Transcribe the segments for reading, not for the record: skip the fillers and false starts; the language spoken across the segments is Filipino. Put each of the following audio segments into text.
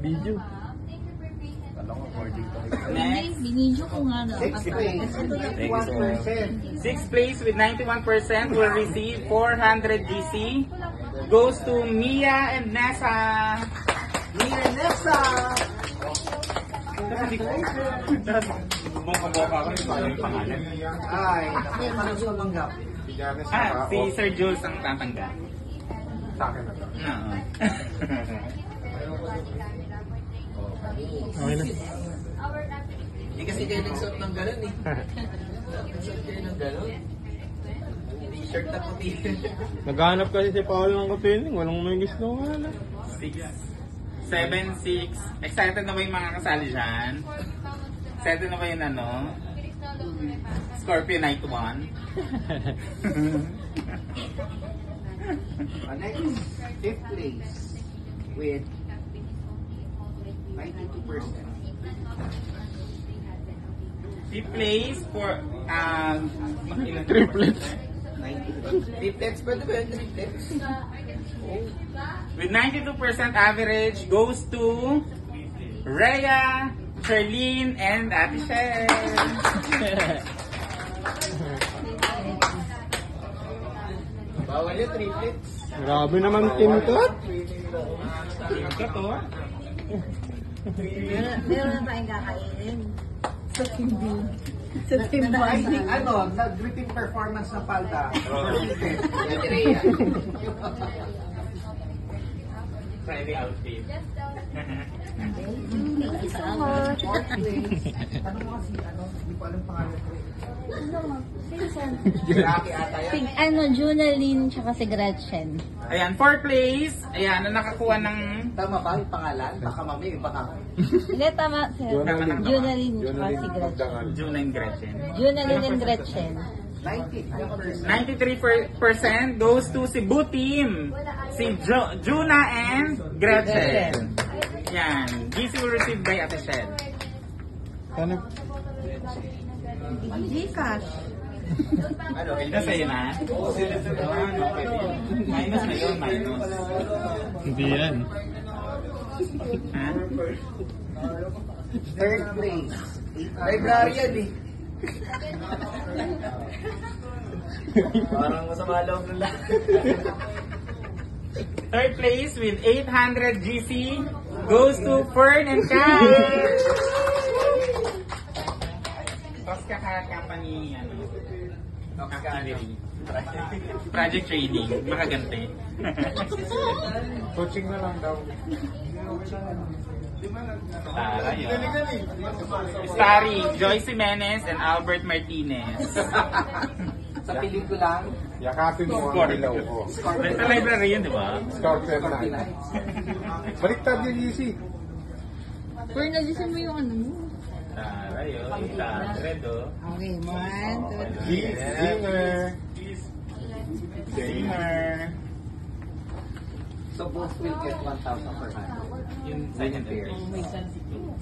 Video. Next. Binidyo ko nga na. 6th place, 91%. 6th place with 91% will receive 400 GC. Goes to Mia and Nessa. Mia Nessa! Bongka-bongka ako, hindi pa alam yung pangalan. Ay, parang sumanggap. Si Sir Jules ang tatanggap. Sa akin na to. Oo. Okay na. Hindi kasi kayo nagsuot ng galon eh. Nagsuot kayo ng galon. T-shirt na puti. Naghahanap kasi si Paolo ng kapiling. Walang may gusto ko na. 6, 7, 6. Excited na ba yung mga kasali dyan? Excited na ba yung ano? Scorpio Night 1? Next, 5th place with 92%. Fifth place for Triplets. 92%. Triplets, pwede ba yun? Triplets? with 92% average goes to Rhea, Charlene, and Ate Shell. Bawal yung triplets. Grabe naman team to. Ito to. Meron na tayong kakainin. Sa team B. Sa team B. I think, sa gripping performance ng palda. Friday outfit. Thank you so much. Ano mo kasi, hindi ko alam pangalan ko. Lalaki ata yan. Junaline tsaka si Gretchen. Ayan, 4th place. Ayan, na nakakuha ng... Tama ba yung pangalan? Baka mami, baka Hindi, tama sir. Junaline tsaka si Gretchen. June and Gretchen. Junaline and Gretchen. 93%. 93% goes to Cebu team. Si Juna and Gretchen. Yan. GC will receive by Ate Shell. Ano? Gcash. Ano, Nasa yun na? Okay. Minus na yun, minus. Hindi yan. Ha? 3rd place. Librarian eh. Parang masama loob ng lahat. 3rd place with 800 GC goes to Fern and Kat. Tosca Company, Project Trading, makagante. Coaching na lang daw. Tara yun. Starring Joyce Jimenez and Albert Martinez. Sa pelikulang, Yakapin mo ang ilaw ko. Sa library yun, di ba? Scorpion na. Baliktad yung GC. Pero nagisin mo yung ano mo. Tara yun. Redo. Okay, 1, 2, 3. Zinger. Singer. so both will get 1,000 per hand. Yung second pair.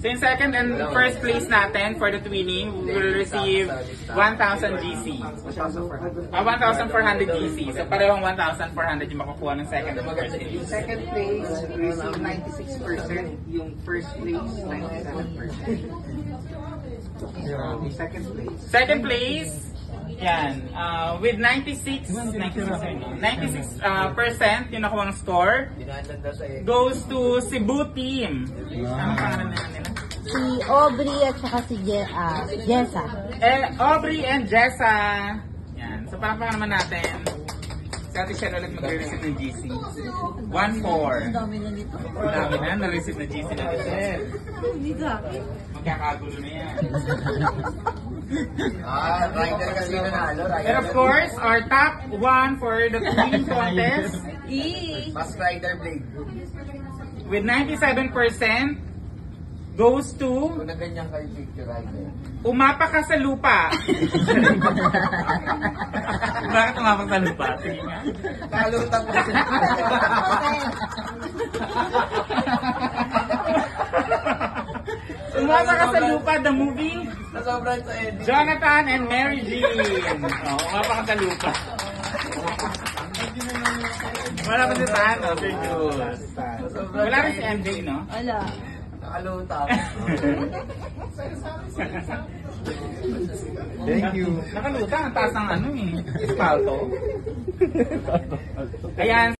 So yung second and first place natin for the twinning, we will receive 1,000 GC. 1,400. 1,400 GC. So parehong 1,400 yung makukuha ng second and first place. Yung second place, receive 96%. Yung first place, 97%. Yung second place. Second place, yan, with 96% yung nakuha ng score, goes to Cebu team. Anong pangalan nila? Si Aubrey at saka si Jessa. Aubrey and Jessa. Yan. So parang naman natin. Si Ate Shell ulit mag-receive ng GC. 1-4. Ang dami na nito. Ang dami na na-receive na GC na Ate Shell. Hindi sa akin. Magkakagulo na yan. Rider kasi yung nanalo. And of course, our top 1 for the twinning contest Mas Rider Blade. with 97% goes to Kung na ganyan kayo picture rider. Umapa ka sa lupa. Bakit umapak sa lupa? Sige nga. Nakalutang ko siya. Umapa ka sa lupa, the movie. Nasobrang sa edit. Jonathan and Mary Jean. Umapa ka sa lupa. Wala pa si Tano, Sir Jules. Wala rin si MJ, no? Wala. Nakalutang. Thank you. Nakalutang, ang taas ng ano eh. Espalto. Ayan.